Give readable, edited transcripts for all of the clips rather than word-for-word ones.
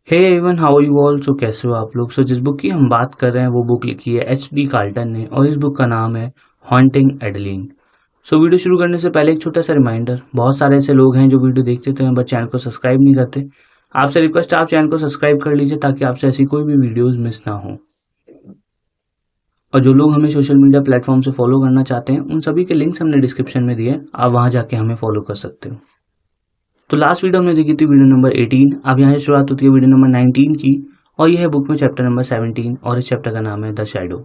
Hey everyone, how you all. So कैसे हो आप लोग। जिस बुक की हम बात कर रहे हैं वो बुक लिखी है एच.डी. कार्ल्टन ने और इस बुक का नाम है हॉन्टिंग एडेलिन। वीडियो शुरू करने से पहले एक छोटा सा रिमाइंडर, बहुत सारे ऐसे लोग हैं जो वीडियो देखते तो हैं बट चैनल को सब्सक्राइब नहीं करते। आपसे रिक्वेस्ट, आप चैनल को सब्सक्राइब कर लीजिए ताकि आपसे ऐसी कोई भी वीडियोज़ मिस ना हो। और जो लोग हमें सोशल मीडिया प्लेटफॉर्म से फॉलो करना चाहते हैं उन सभी के लिंक्स हमने डिस्क्रिप्शन में दिए, आप वहाँ जाके हमें फॉलो कर सकते हो। तो लास्ट वीडियो हमने देखी थी वीडियो नंबर 18। अब यहाँ से शुरुआत होती है वीडियो नंबर 19 की और यह है बुक में चैप्टर नंबर 17 और इस चैप्टर का नाम है द शैडो।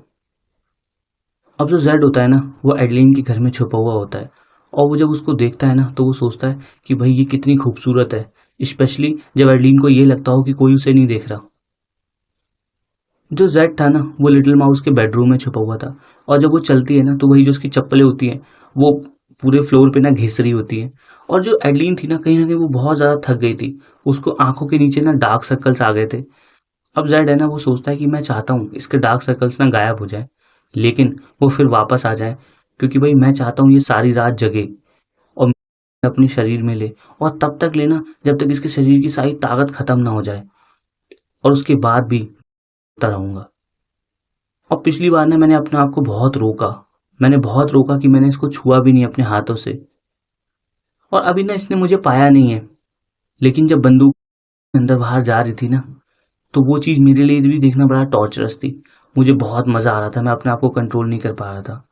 अब जो जेड होता है ना वो एडलिन के घर में छुपा हुआ होता है और वो जब उसको देखता है ना तो वो सोचता है कि भाई ये कितनी खूबसूरत है, स्पेशली जब एडलिन को ये लगता हो कि कोई उसे नहीं देख रहा। जो जेड था ना वो लिटिल माउस के बेडरूम में छुपा हुआ था और जब वो चलती है ना तो वही जो उसकी चप्पलें होती हैं वो पूरे फ्लोर पे ना घिस रही होती है। और जो एडलिन थी ना कहीं वो बहुत ज़्यादा थक गई थी, उसको आंखों के नीचे ना डार्क सर्कल्स आ गए थे। अब जेड है ना वो सोचता है कि मैं चाहता हूँ इसके डार्क सर्कल्स ना गायब हो जाए, लेकिन वो फिर वापस आ जाए, क्योंकि भाई मैं चाहता हूँ ये सारी रात जगे और अपने शरीर में ले, और तब तक लेना जब तक इसके शरीर की सारी ताकत खत्म ना हो जाए, और उसके बाद भी रहूंगा। और पिछली बार ना मैंने अपने आप को बहुत रोका कि मैंने इसको छुआ भी नहीं अपने हाथों से, और अभी ना इसने मुझे पाया नहीं है। लेकिन जब बंदूक अंदर बाहर जा रही थी ना तो वो चीज़ मेरे लिए भी देखना बड़ा टॉर्चरस थी। मुझे बहुत मज़ा आ रहा था, मैं अपने आप को कंट्रोल नहीं कर पा रहा था।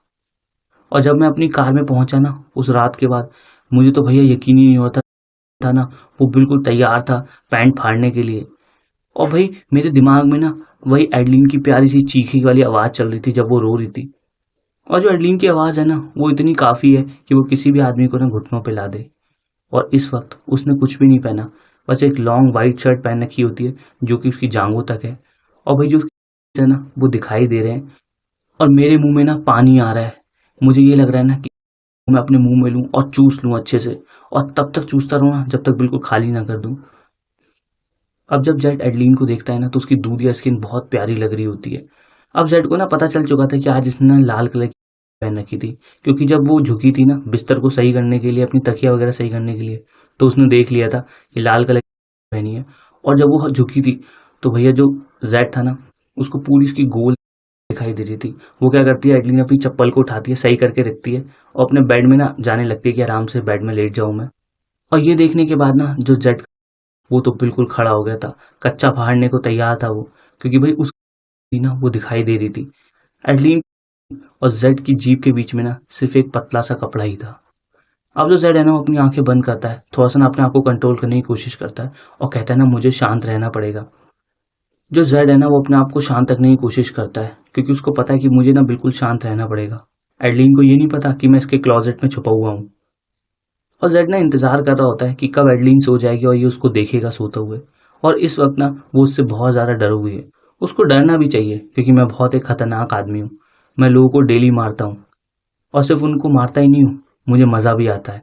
और जब मैं अपनी कार में पहुंचा ना उस रात के बाद, मुझे तो भैया यकीन ही नहीं होता था ना, वो बिल्कुल तैयार था पैंट फाड़ने के लिए। और भाई मेरे दिमाग में ना वही एडलिन की प्यारी सी चीखी वाली आवाज़ चल रही थी जब वो रो रही थी। और जो एडलिन की आवाज़ है ना वो इतनी काफ़ी है कि वो किसी भी आदमी को ना घुटनों पे ला दे। और इस वक्त उसने कुछ भी नहीं पहना, बस एक लॉन्ग वाइट शर्ट पहन रखी होती है जो कि उसकी जांघों तक है। और भाई जो उसके है ना वो दिखाई दे रहे हैं, और मेरे मुंह में ना पानी आ रहा है। मुझे ये लग रहा है ना कि मैं अपने मुंह में लूं और चूस लूं अच्छे से, और तब तक चूसता रहूं ना जब तक बिल्कुल खाली ना कर दूं। अब जब जेड एडलिन को देखता है ना तो उसकी दूधिया स्किन बहुत प्यारी लग रही होती है। अब जेड को ना पता चल चुका था कि आज इसने ना लाल कलर की पहन रखी थी, क्योंकि जब वो झुकी थी ना बिस्तर को सही करने के लिए, अपनी तकिया वगैरह सही करने के लिए, तो उसने देख लिया था कि लाल कलर की पहनी है। और जब वो झुकी थी तो भैया जो जेड था ना उसको पूरी उसकी गोल दिखाई दे रही थी। वो क्या करती है, एडलिन अपनी चप्पल को उठाती है, सही करके रखती है और अपने बेड में ना जाने लगती है कि आराम से बेड में लेट जाऊं मैं। और ये देखने के बाद ना जो जेड, वो तो बिल्कुल खड़ा हो गया था, कच्चा फाड़ने को तैयार था वो, क्योंकि भाई उसकी ना वो दिखाई दे रही थी। एडलिन और जेड की जीभ के बीच में ना सिर्फ एक पतला सा कपड़ा ही था। अब जो जेड है ना वो अपनी आंखें बंद करता है, थोड़ा सा ना अपने आप को कंट्रोल करने की कोशिश करता है और कहता है ना मुझे शांत रहना पड़ेगा। जो जेड है ना वो अपने आप को शांत रखने की कोशिश करता है, क्योंकि उसको पता है कि मुझे ना बिल्कुल शांत रहना पड़ेगा। एडलिन को ये नहीं पता कि मैं इसके क्लोजेट में छुपा हुआ हूँ। और जेड ना इंतजार कर रहा होता है कि कब एडलिन सो जाएगी और ये उसको देखेगा सोते हुए। और इस वक्त ना वो उससे बहुत ज़्यादा डरी हुई है। उसको डरना भी चाहिए क्योंकि मैं बहुत एक खतरनाक आदमी हूँ। मैं लोगों को डेली मारता हूँ, और सिर्फ उनको मारता ही नहीं हूँ, मुझे मज़ा भी आता है।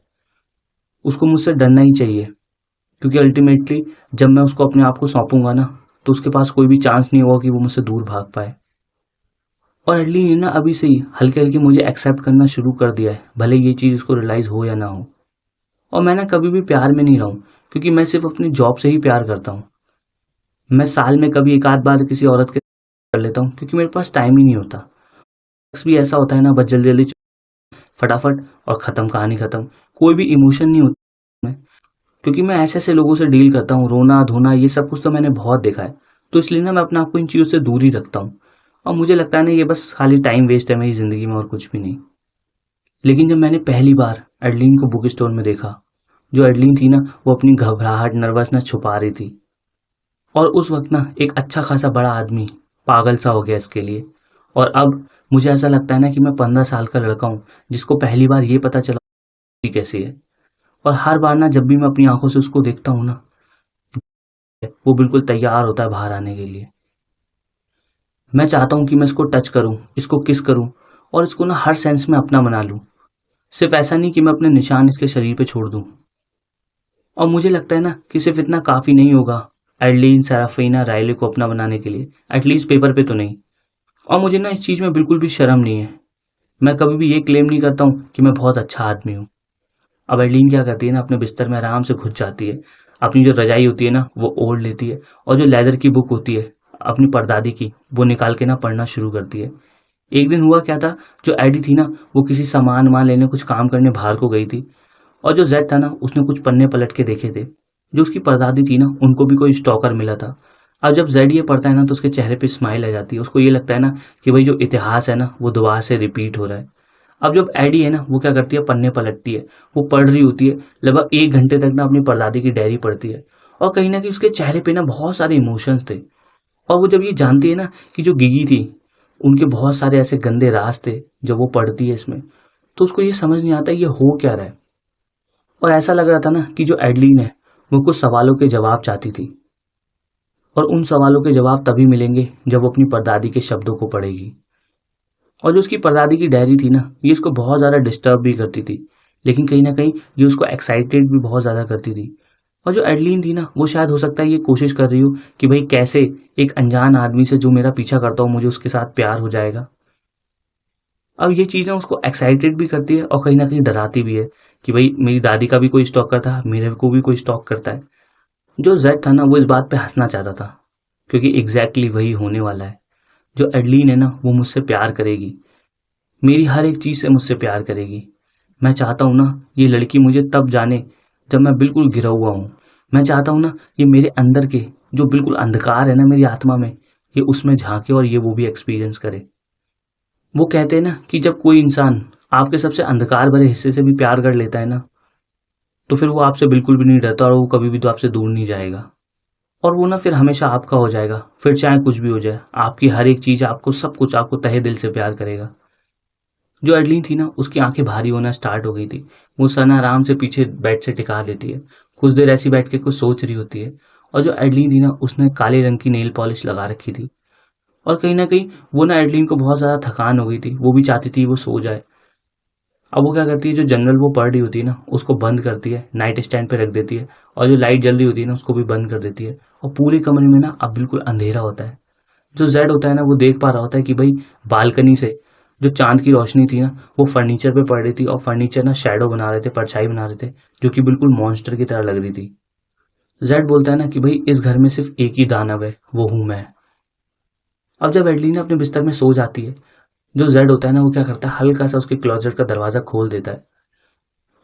उसको मुझसे डरना ही चाहिए, क्योंकि अल्टीमेटली जब मैं उसको अपने आप को सौंपूंगा ना तो उसके पास कोई भी चांस नहीं होगा कि वो मुझसे दूर भाग पाए। और एडलिन ने ना अभी से ही हल्के हल्के मुझे एक्सेप्ट करना शुरू कर दिया है, भले ये चीज़ उसको रियलाइज़ हो या ना हो। और मैं ना कभी भी प्यार में नहीं रहा हूँ, क्योंकि मैं सिर्फ अपनी जॉब से ही प्यार करता हूँ। मैं साल में कभी एक आध बार किसी औरत के कर लेता हूँ क्योंकि मेरे पास टाइम ही नहीं होता। सेक्स भी ऐसा होता है ना, बस जल्दी जल्दी फटाफट और ख़त्म, कहानी ख़त्म। कोई भी इमोशन नहीं होता मैं, क्योंकि मैं ऐसे ऐसे लोगों से डील करता हूँ, रोना धोना ये सब कुछ तो मैंने बहुत देखा है। तो इसलिए ना मैं अपने आप को इन चीज़ों से दूर ही रखता हूँ। और मुझे लगता है ना ये बस खाली टाइम वेस्ट है मेरी ज़िंदगी में, और कुछ भी नहीं। लेकिन जब मैंने पहली बार एडलिन को बुक स्टोर में देखा, जो एडलिन थी ना वो अपनी घबराहट नर्वसनेस छुपा रही थी। और उस वक्त ना एक अच्छा खासा बड़ा आदमी पागल सा हो गया इसके लिए। और अब मुझे ऐसा लगता है ना कि मैं 15 साल का लड़का हूँ जिसको पहली बार ये पता चला कि कैसी है। और हर बार ना जब भी मैं अपनी आंखों से उसको देखता हूँ ना वो बिल्कुल तैयार होता है बाहर आने के लिए। मैं चाहता हूँ कि मैं इसको टच करूँ, इसको किस करूँ, और इसको ना हर सेंस में अपना बना लूँ। सिर्फ ऐसा नहीं कि मैं अपने निशान इसके शरीर पे छोड़ दूँ। और मुझे लगता है ना कि सिर्फ इतना काफ़ी नहीं होगा एडलिन सेराफिना राइले को अपना बनाने के लिए, एटलीस्ट पेपर पे तो नहीं। और मुझे ना इस चीज़ में बिल्कुल भी शर्म नहीं है। मैं कभी भी ये क्लेम नहीं करता हूँ कि मैं बहुत अच्छा आदमी हूँ। अब एडलिन क्या करती है ना, अपने बिस्तर में आराम से घुस जाती है, अपनी जो रजाई होती है ना वो ओढ़ लेती है और जो लेदर की बुक होती है अपनी परदादी की वो निकाल के ना पढ़ना शुरू करती है। एक दिन हुआ क्या था, जो एडी थी ना वो किसी सामान वामान लेने कुछ काम करने बाहर को गई थी और जो जेड था ना उसने कुछ पन्ने पलट के देखे थे। जो उसकी परदादी थी ना उनको भी कोई स्टॉकर मिला था। अब जब जेड ये पढ़ता है ना तो उसके चेहरे पे स्माइल आ जाती है, उसको ये लगता है ना कि भाई जो इतिहास है ना वो दोबारा से रिपीट हो रहा है। अब जब एडी है ना वो क्या करती है, पन्ने पलटती है, वो पढ़ रही होती है, लगभग 1 घंटे तक ना अपनी परदादी की डायरी पढ़ती है और कहीं ना कहीं उसके चेहरे पे ना बहुत सारे इमोशंस थे। और वो जब ये जानती है ना कि जो गिगी थी उनके बहुत सारे ऐसे गंदे राज थे जब वो पढ़ती है इसमें, तो उसको ये समझ नहीं आता ये हो क्या रहा है। और ऐसा लग रहा था ना कि जो एडलीन है वो कुछ सवालों के जवाब चाहती थी और उन सवालों के जवाब तभी मिलेंगे जब वो अपनी परदादी के शब्दों को पढ़ेगी। और जो उसकी परदादी की डायरी थी ना ये उसको बहुत ज़्यादा डिस्टर्ब भी करती थी, लेकिन कहीं ना कहीं ये उसको एक्साइटेड भी बहुत ज़्यादा करती थी। और जो एडलीन थी ना वो शायद हो सकता है ये कोशिश कर रही हो कि भाई कैसे एक अनजान आदमी से जो मेरा पीछा करता हो मुझे उसके साथ प्यार हो जाएगा। अब ये चीज़ ना उसको एक्साइटेड भी करती है और कहीं ना कहीं डराती भी है कि भाई मेरी दादी का भी कोई स्टॉक करता है, मेरे को भी कोई स्टॉक करता है। जो जेड था ना वो इस बात पे हंसना चाहता था क्योंकि एग्जैक्टली वही होने वाला है। जो एडलीन है ना वो मुझसे प्यार करेगी, मेरी हर एक चीज़ से मुझसे प्यार करेगी। मैं चाहता हूँ ना ये लड़की मुझे तब जाने जब मैं बिल्कुल गिरा हुआ हूँ। मैं चाहता हूँ ना ये मेरे अंदर के जो बिल्कुल अंधकार है ना मेरी आत्मा में, ये उसमें झांके और ये वो भी एक्सपीरियंस करे। वो कहते हैं ना कि जब कोई इंसान आपके सबसे अंधकार भरे हिस्से से भी प्यार कर लेता है ना तो फिर वो आपसे बिल्कुल भी नहीं डरता और वो कभी भी तो आपसे दूर नहीं जाएगा। और वो ना फिर हमेशा आपका हो जाएगा, फिर चाहे कुछ भी हो जाए, आपकी हर एक चीज़, आपको सब कुछ, आपको तहे दिल से प्यार करेगा। जो एडलीन थी ना उसकी आंखें भारी होना स्टार्ट हो गई थी। वो सर ना आराम से पीछे बेड से टिका लेती है, कुछ देर ऐसी बैठ के कुछ सोच रही होती है। और जो एडलीन थी ना उसने काले रंग की नेल पॉलिश लगा रखी थी और कहीं ना कहीं वो ना एडलीन को बहुत ज़्यादा थकान हो गई थी, वो भी चाहती थी वो सो जाए। अब वो क्या करती है, जो जनरल वो पढ़ रही होती है ना उसको बंद करती है, नाइट स्टैंड पे रख देती है और जो लाइट जल रही होती है ना उसको भी बंद कर देती है और पूरे कमरे में ना अब बिल्कुल अंधेरा होता है। जो जेड होता है ना वो देख पा रहा होता है कि भाई बालकनी से जो चांद की रोशनी थी ना वो फर्नीचर पे पड़ रही थी और फर्नीचर ना शैडो बना रहे थे, परछाई बना रहे थे जो कि बिल्कुल मॉन्स्टर की तरह लग रही थी। जेड बोलता है ना कि भाई इस घर में सिर्फ एक ही दानव है, वो हूं मैं। अब जब एडलीना अपने बिस्तर में सो जाती है, जो जेड होता है ना वो क्या करता है, हल्का सा उसके क्लोजेट का दरवाजा खोल देता है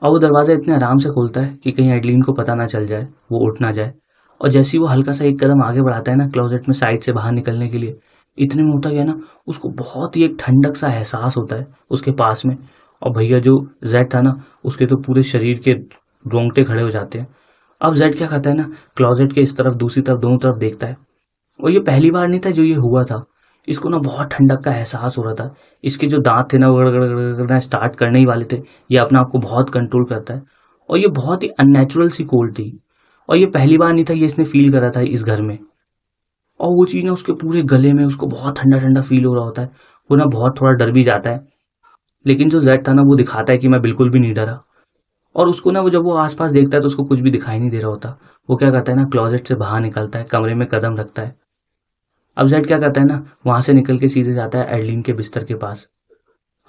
और वो दरवाजा इतने आराम से खोलता है कि कहीं एडलीन को पता ना चल जाए, वो उठ ना जाए। और जैसे ही वो हल्का सा एक कदम आगे बढ़ाता है ना क्लोजेट में साइड से बाहर निकलने के लिए, इतने में होता गया ना उसको बहुत ही एक ठंडक सा एहसास होता है उसके पास में। और भैया जो जेड था ना उसके तो पूरे शरीर के रोंगटे खड़े हो जाते हैं। अब जेड क्या करता है ना, क्लोजेट के इस तरफ दूसरी तरफ दोनों तरफ देखता है और ये पहली बार नहीं था जो ये हुआ था। इसको ना बहुत ठंडक का एहसास हो रहा था। इसके जो दांत थे ना वो गड़गड़ना स्टार्ट करने ही वाले थे। ये अपने आप को बहुत कंट्रोल करता है और ये बहुत ही अननेचुरल सी कोल्ड थी और ये पहली बार नहीं था ये इसने फील करा था इस घर में। और वो चीज़ ना उसके पूरे गले में उसको बहुत ठंडा ठंडा फील हो रहा होता है। वो ना बहुत थोड़ा डर भी जाता है, लेकिन जो जेड था ना वो दिखाता है कि मैं बिल्कुल भी नहीं डरा। और उसको ना वो जब वो आसपास देखता है तो उसको कुछ भी दिखाई नहीं दे रहा होता। वो क्या करता है ना, क्लोजेट से बाहर निकलता है, कमरे में कदम रखता है। अब जेड क्या करता है ना, वहां से निकल के सीधे जाता है एडलिन के बिस्तर के पास।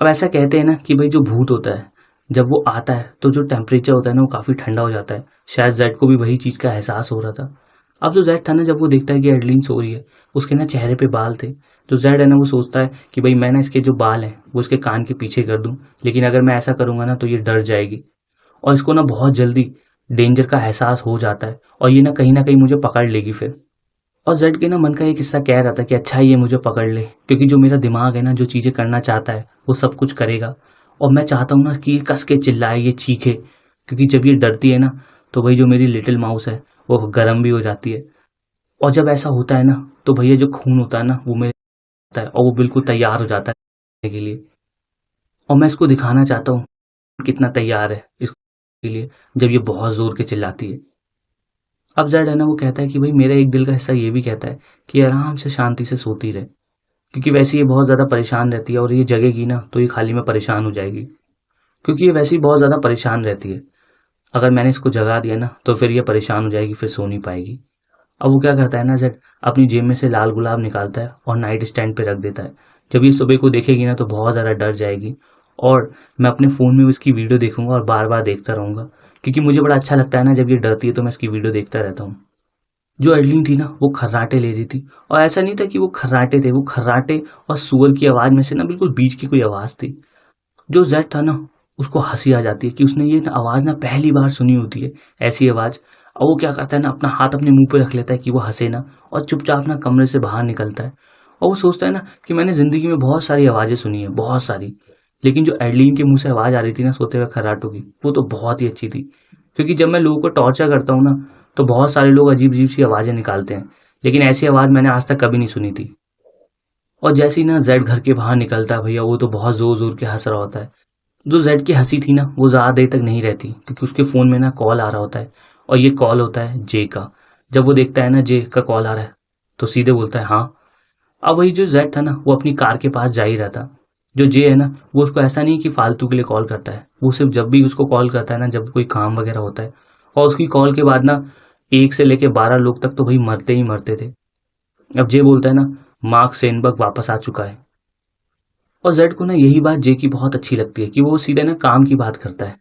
अब ऐसा कहते हैं ना कि भाई जो भूत होता है जब वो आता है तो जो टेम्परेचर होता है ना वो काफ़ी ठंडा हो जाता है। शायद जेड को भी वही चीज़ का एहसास हो रहा था। अब जो जेड था ना जब वो देखता है कि एडलिन सो रही है, उसके ना चेहरे पे बाल थे। तो जेड है ना वो सोचता है कि भाई मैं ना इसके जो बाल हैं वो इसके कान के पीछे कर दूं, लेकिन अगर मैं ऐसा करूंगा ना तो ये डर जाएगी और इसको ना बहुत जल्दी डेंजर का एहसास हो जाता है और ये ना कहीं मुझे पकड़ लेगी फिर। और जेड के ना मन का एक हिस्सा कह रहा था कि अच्छा ये मुझे पकड़ ले, क्योंकि जो मेरा दिमाग है ना जो चीज़ें करना चाहता है वो सब कुछ करेगा। और मैं चाहता हूँ ना कि ये कस के चिल्लाए, ये चीखे, क्योंकि जब ये डरती है ना तो भाई जो मेरी लिटिल माउस है वो गर्म भी हो जाती है। और जब ऐसा होता है ना तो भैया जो खून होता है ना वो मेरे होता है और वो बिल्कुल तैयार हो जाता है के लिए। और मैं इसको दिखाना चाहता हूँ कितना तैयार है इसके लिए जब ये बहुत ज़ोर के चिल्लाती है। अब जेड है ना वो कहता है कि भाई मेरा एक दिल का हिस्सा ये भी कहता है कि आराम से शांति से सोती रहे, क्योंकि वैसे ये बहुत ज़्यादा परेशान रहती है और ये जगेगी ना तो ये खाली में परेशान हो जाएगी, क्योंकि ये वैसे ही बहुत ज़्यादा परेशान रहती है। अगर मैंने इसको जगा दिया ना तो फिर ये परेशान हो जाएगी, फिर सो नहीं पाएगी। अब वो क्या करता है ना जेड, अपनी जेब में से लाल गुलाब निकालता है और नाइट स्टैंड पे रख देता है। जब ये सुबह को देखेगी ना तो बहुत ज़्यादा डर जाएगी और मैं अपने फ़ोन में उसकी वीडियो देखूंगा और बार बार देखता रहूंगा क्योंकि मुझे बड़ा अच्छा लगता है ना जब ये डरती है तो मैं इसकी वीडियो देखता रहता हूँ। जो एडलिन थी ना वो खर्राटे ले रही थी, और ऐसा नहीं था कि वो खर्राटे थे, वो खर्राटे और सुअर की आवाज़ में से ना बिल्कुल बीच की कोई आवाज़ थी। जो जेड था ना उसको हंसी आ जाती है कि उसने ये आवाज़ ना पहली बार सुनी होती है, ऐसी आवाज़। और वो क्या करता है ना, अपना हाथ अपने मुंह पे रख लेता है कि वो हंसे ना, और चुपचाप ना कमरे से बाहर निकलता है। और वो सोचता है ना कि मैंने ज़िंदगी में बहुत सारी आवाज़ें सुनी है, बहुत सारी, लेकिन जो एडलिन के मुंह से आवाज़ आ रही थी ना सोते हुए खर्राटों की, वो तो बहुत ही अच्छी थी। क्योंकि जब मैं लोगों को टॉर्चर करता हूँ ना तो बहुत सारे लोग अजीब अजीब सी आवाज़ें निकालते हैं, लेकिन ऐसी आवाज़ मैंने आज तक कभी नहीं सुनी थी। और जैसे ही ना जेड घर के बाहर निकलता है भैया, वो तो बहुत ज़ोर ज़ोर के हंस रहा होता है। जो जेड की हंसी थी ना वो ज़्यादा देर तक नहीं रहती, क्योंकि उसके फ़ोन में ना कॉल आ रहा होता है, और ये कॉल होता है जे का। जब वो देखता है ना जे का कॉल आ रहा है तो सीधे बोलता है हाँ। अब वही जो जेड था ना वो अपनी कार के पास जा ही रहा था। जो जे है ना वो उसको ऐसा नहीं कि फालतू के लिए कॉल करता है, वो सिर्फ जब भी उसको कॉल करता है ना जब कोई काम वगैरह होता है। और उसकी कॉल के बाद ना 1 से लेके 12 लोग तक तो भाई मरते ही मरते थे। अब जे बोलता है ना मार्क सेनबर्ग वापस आ चुका है। और जेड को ना यही बात जे की बहुत अच्छी लगती है कि वो सीधे ना काम की बात करता है।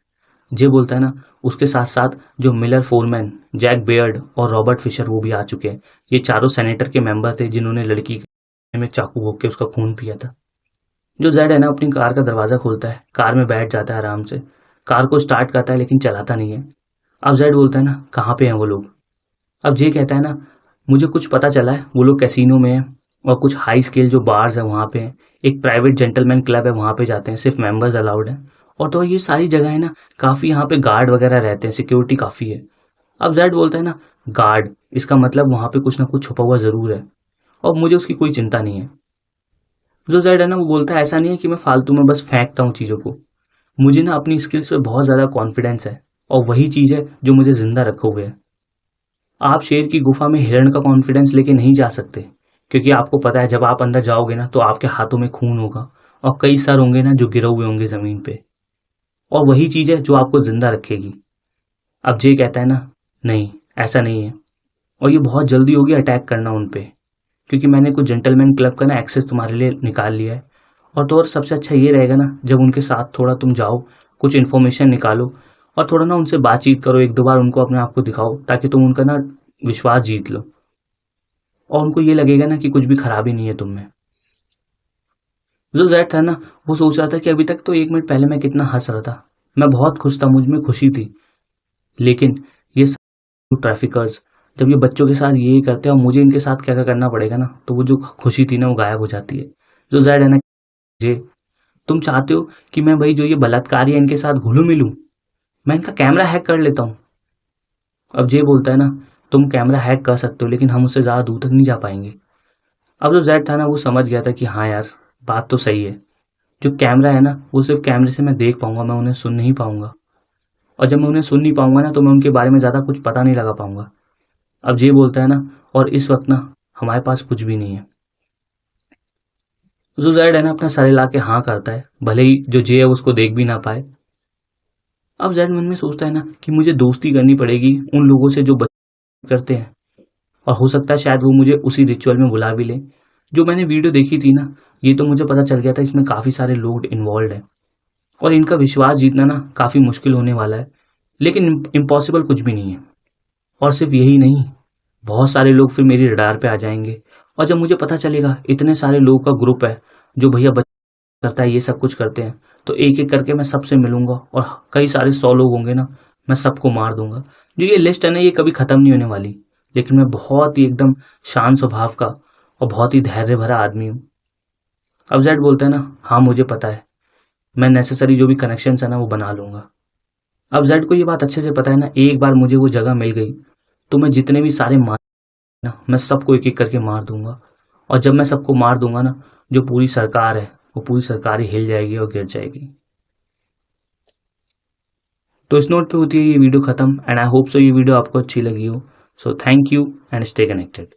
जे बोलता है ना उसके साथ साथ जो मिलर फोरमैन, जैक बेयर्ड और रॉबर्ट फिशर वो भी आ चुके हैं। ये चारों सेनेटर के मेंबर थे जिन्होंने लड़की में चाकू भोंक के उसका खून पिया था। जो जेड है ना अपनी कार का दरवाज़ा खोलता है, कार में बैठ जाता है आराम से, कार को स्टार्ट करता है लेकिन चलाता नहीं है। अब जेड बोलता है ना कहाँ पे हैं वो लोग। अब जे कहता है ना मुझे कुछ पता चला है, वो लोग कैसीनो में हैं, और कुछ हाई स्केल जो बार्स हैं वहाँ पे हैं, एक प्राइवेट जेंटलमैन क्लब है वहाँ पे जाते हैं, सिर्फ मेंबर्स अलाउड हैं। और तो ये सारी जगह है ना काफ़ी, यहाँ पे गार्ड वगैरह रहते हैं, सिक्योरिटी काफ़ी है। अब जेड बोलता है ना गार्ड, इसका मतलब वहाँ पे कुछ ना कुछ छुपा हुआ ज़रूर है, और मुझे उसकी कोई चिंता नहीं है। जो जेड है ना वो बोलता है ऐसा नहीं है कि मैं फालतू में बस फेंकता हूँ चीज़ों को, मुझे ना अपनी स्किल्स पे बहुत ज़्यादा कॉन्फिडेंस है, और वही चीज़ है जो मुझे ज़िंदा रखे हुए है। आप शेर की गुफा में हिरण का कॉन्फिडेंस लेके नहीं जा सकते, क्योंकि आपको पता है जब आप अंदर जाओगे ना तो आपके हाथों में खून होगा, और कई सर होंगे ना जो गिरे हुए होंगे ज़मीन पे, और वही चीज़ है जो आपको ज़िंदा रखेगी। अब जे कहता है ना नहीं, ऐसा नहीं है, और ये बहुत जल्दी होगी अटैक करना उन पे, क्योंकि मैंने कुछ जेंटलमैन क्लब का ना एक्सेस तुम्हारे लिए निकाल लिया है। और तो और सबसे अच्छा ये रहेगा ना जब उनके साथ थोड़ा तुम जाओ, कुछ इन्फॉर्मेशन निकालो, और थोड़ा ना उनसे बातचीत करो, 1-2 बार उनको अपने आप को दिखाओ, ताकि तुम उनका ना विश्वास जीत लो, और उनको ये लगेगा ना कि कुछ भी खराबी नहीं है तुम में। जो जैड था ना वो सोच रहा था कि अभी तक तो 1 मिनट पहले मैं कितना हंस रहा था, मैं बहुत खुश था, मुझ में खुशी थी, लेकिन ये ट्रैफिकर्स जब ये बच्चों के साथ यही करते हैं और मुझे इनके साथ क्या क्या करना पड़ेगा ना, तो वो जो खुशी थी ना वो गायब हो जाती है। जो जैड है ना, जे तुम चाहते हो कि मैं भाई जो ये बलात्कारी है इनके साथ घुलूं मिलूं, मैं इनका कैमरा हैक कर लेता हूँ। अब जे बोलता है ना तुम कैमरा हैक कर सकते हो लेकिन हम उससे ज़्यादा दूर तक नहीं जा पाएंगे। अब जो जेड था ना वो समझ गया था कि हाँ यार, बात तो सही है, जो कैमरा है ना वो सिर्फ कैमरे से मैं देख पाऊंगा, मैं उन्हें सुन नहीं पाऊंगा, और जब मैं उन्हें सुन नहीं पाऊंगा ना तो मैं उनके बारे में ज़्यादा कुछ पता नहीं लगा पाऊंगा। अब ये बोलता है ना और इस वक्त ना हमारे पास कुछ भी नहीं है। जो जैड है ना अपना सर हिला के हाँ करता है, भले ही जो जे है उसको देख भी ना पाए। अब जैड मन में सोचता है ना कि मुझे दोस्ती करनी पड़ेगी उन लोगों से जो बच्चे करते हैं, और हो सकता है शायद वो मुझे उसी रिचुअल में बुला भी ले। जो मैंने वीडियो देखी थी ना, ये तो मुझे पता चल गया था इसमें काफ़ी सारे लोग इन्वॉल्व हैं, और इनका विश्वास जीतना ना काफ़ी मुश्किल होने वाला है, लेकिन इम्पॉसिबल कुछ भी नहीं है। और सिर्फ यही नहीं, बहुत सारे लोग फिर मेरी रडार पे आ जाएंगे, और जब मुझे पता चलेगा इतने सारे लोगों का ग्रुप है जो भैया बच्चा करता है, ये सब कुछ करते हैं, तो एक एक करके मैं सबसे मिलूंगा, और कई सारे 100 लोग होंगे ना, मैं सबको मार दूंगा। जो ये लिस्ट है ना ये कभी ख़त्म नहीं होने वाली, लेकिन मैं बहुत ही एकदम शांत स्वभाव का और बहुत ही धैर्य भरा आदमी हूँ। अब जेड बोलता है ना हाँ मुझे पता है, मैं नेसेसरी जो भी कनेक्शन है ना वो बना लूंगा। अब जेड को ये बात अच्छे से पता है ना, एक बार मुझे वो जगह मिल गई तो मैं जितने भी सारे मार ना, मैं सबको एक एक करके मार दूंगा, और जब मैं सबको मार दूंगा ना, जो पूरी सरकार है वो पूरी सरकार ही हिल जाएगी और गिर जाएगी। तो इस नोट पे होती है ये वीडियो खत्म, एंड आई होप सो ये वीडियो आपको अच्छी लगी हो। So thank you and stay connected.